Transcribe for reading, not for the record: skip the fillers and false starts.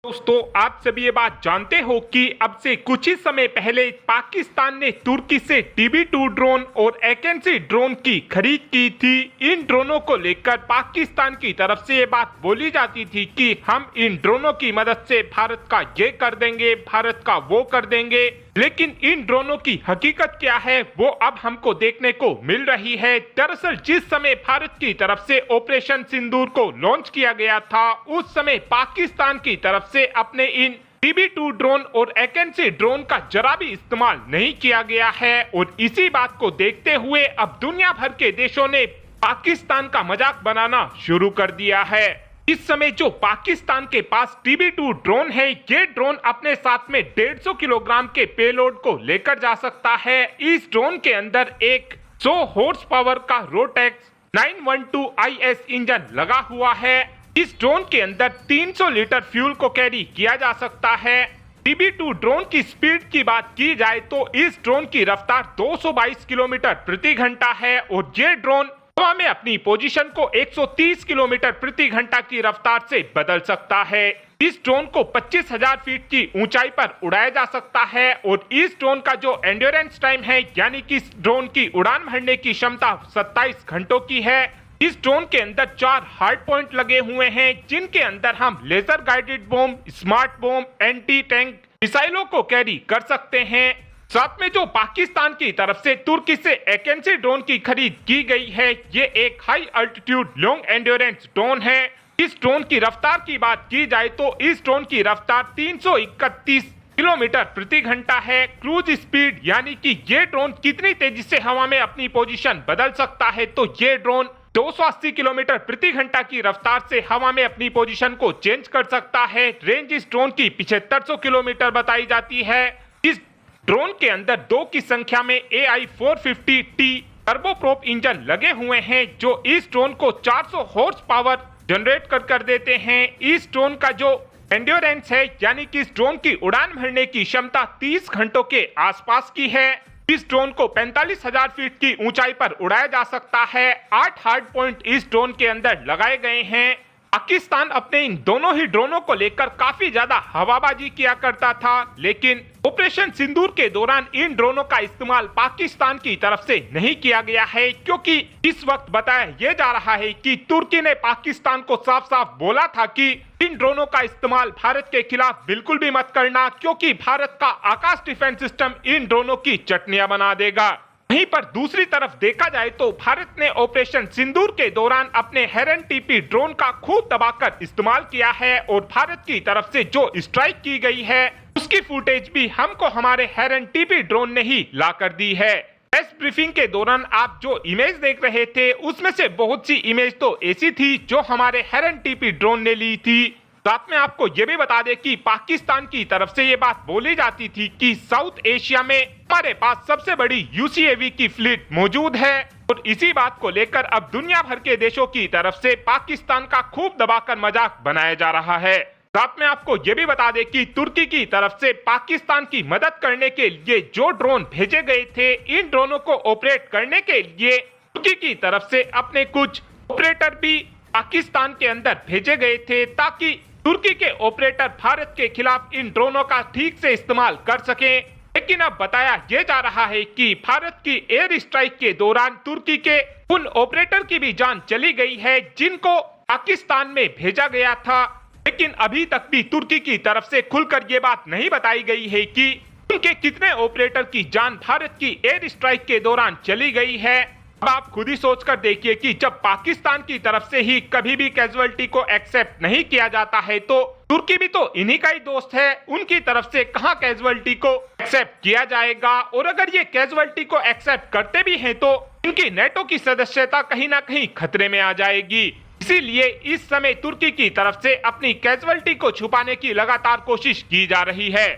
दोस्तों, आप सभी ये बात जानते हो कि अब से कुछ ही समय पहले पाकिस्तान ने तुर्की से TB2 ड्रोन और AKC ड्रोन की खरीद की थी। इन ड्रोनों को लेकर पाकिस्तान की तरफ से ये बात बोली जाती थी कि हम इन ड्रोनों की मदद से भारत का ये कर देंगे, भारत का वो कर देंगे। लेकिन इन ड्रोनों की हकीकत क्या है वो अब हमको देखने को मिल रही है। दरअसल जिस समय भारत की तरफ से ऑपरेशन सिंदूर को लॉन्च किया गया था, उस समय पाकिस्तान की तरफ से अपने इन TB2 ड्रोन और AKC ड्रोन का जरा भी इस्तेमाल नहीं किया गया है। और इसी बात को देखते हुए अब दुनिया भर के देशों ने पाकिस्तान का मजाक बनाना शुरू कर दिया है। इस समय जो पाकिस्तान के पास TB2 ड्रोन है, ये ड्रोन अपने साथ में 150 किलोग्राम के पेलोड को लेकर जा सकता है। इस ड्रोन के अंदर एक 100 हॉर्स पावर का रोटेक्स 912 IS इंजन लगा हुआ है। इस ड्रोन के अंदर 300 लीटर फ्यूल को कैरी किया जा सकता है। TB2 ड्रोन की स्पीड की बात की जाए तो इस ड्रोन की रफ्तार 222 किलोमीटर प्रति घंटा है और ये ड्रोन हवा में अपनी पोजीशन को 130 किलोमीटर प्रति घंटा की रफ्तार से बदल सकता है। इस ड्रोन को 25,000 फीट की ऊंचाई पर उड़ाया जा सकता है और इस ड्रोन का जो एंड्योरेंस टाइम है, यानी कि इस ड्रोन की उड़ान भरने की क्षमता 27 घंटों की है। इस ड्रोन के अंदर 4 हार्ड पॉइंट लगे हुए हैं, जिनके अंदर हम laser guided bomb, smart bomb, anti tank मिसाइलों को कैरी कर सकते हैं। साथ में जो पाकिस्तान की तरफ से तुर्की से AKC ड्रोन की खरीद की गई है, ये एक high altitude long endurance drone है। इस ड्रोन की रफ्तार की बात की जाए तो इस ड्रोन की रफ्तार 331 किलोमीटर प्रति घंटा है। क्रूज स्पीड यानी कि ये ड्रोन कितनी तेजी से हवा में अपनी पोजीशन बदल सकता है, तो ये ड्रोन 280 किलोमीटर प्रति घंटा की रफ्तार से हवा में अपनी पोजीशन को चेंज कर सकता है। रेंज इस ड्रोन की 7500 किलोमीटर बताई जाती है। इस ड्रोन के अंदर 2 की संख्या में AI-450T टर्बोप्रोप इंजन लगे हुए हैं, जो इस ड्रोन को 400 हॉर्स पावर जनरेट कर देते हैं। इस ड्रोन का जो एंड्योरेंस है, यानी कि इस ड्रोन की उड़ान भरने की क्षमता 30 घंटों के आसपास की है। इस ड्रोन को 45,000 फीट की ऊंचाई पर उड़ाया जा सकता है। 8 हार्ड पॉइंट इस ड्रोन के अंदर लगाए गए हैं। पाकिस्तान अपने इन दोनों ही ड्रोनों को लेकर काफी ज्यादा हवाबाजी किया करता था, लेकिन ऑपरेशन सिंदूर के दौरान इन ड्रोनों का इस्तेमाल पाकिस्तान की तरफ से नहीं किया गया है, क्योंकि इस वक्त बताया यह जा रहा है कि तुर्की ने पाकिस्तान को साफ साफ बोला था कि इन ड्रोनों का इस्तेमाल भारत के खिलाफ बिल्कुल भी मत करना, क्योंकि भारत का आकाश डिफेंस सिस्टम इन ड्रोनों की चटनियां बना देगा। वहीं पर दूसरी तरफ देखा जाए तो भारत ने ऑपरेशन सिंदूर के दौरान अपने हेरन TP ड्रोन का खूब दबाकर इस्तेमाल किया है और भारत की तरफ से जो स्ट्राइक की गई है उसकी फुटेज भी हमको हमारे हेरन TP ड्रोन ने ही ला कर दी है। प्रेस ब्रीफिंग के दौरान आप जो इमेज देख रहे थे, उसमें से बहुत सी इमेज तो ऐसी थी जो हमारे हेरन TP ड्रोन ने ली थी। साथ में आपको ये भी बता दें कि पाकिस्तान की तरफ से ये बात बोली जाती थी कि साउथ एशिया में हमारे पास सबसे बड़ी UCAV की फ्लीट मौजूद है और इसी बात को लेकर अब दुनिया भर के देशों की तरफ से पाकिस्तान का खूब दबाकर मजाक बनाया जा रहा है। साथ में आपको ये भी बता दें कि तुर्की की तरफ से पाकिस्तान की मदद करने के लिए जो ड्रोन भेजे गए थे, इन ड्रोनों को ऑपरेट करने के लिए तुर्की की तरफ से अपने कुछ ऑपरेटर भी पाकिस्तान के अंदर भेजे गए थे, ताकि तुर्की के ऑपरेटर भारत के खिलाफ इन ड्रोनों का ठीक से इस्तेमाल कर सकें। लेकिन अब बताया यह जा रहा है कि भारत की एयर स्ट्राइक के दौरान तुर्की के उन ऑपरेटर की भी जान चली गई है जिनको पाकिस्तान में भेजा गया था। लेकिन अभी तक भी तुर्की की तरफ से खुलकर ये बात नहीं बताई गई है कि उनके कितने ऑपरेटर की जान भारत की एयर स्ट्राइक के दौरान चली गई है। अब आप खुद ही सोचकर देखिए कि जब पाकिस्तान की तरफ से ही कभी भी कैजुअलिटी को एक्सेप्ट नहीं किया जाता है, तो तुर्की भी तो इन्हीं का ही दोस्त है, उनकी तरफ से कहां कैजुअलिटी को एक्सेप्ट किया जाएगा। और अगर ये कैजुअलिटी को एक्सेप्ट करते भी हैं तो इनकी नेटो की सदस्यता कहीं ना कहीं खतरे में आ जाएगी। इसीलिए इस समय तुर्की की तरफ से अपनी कैजुअलिटी को छुपाने की लगातार कोशिश की जा रही है।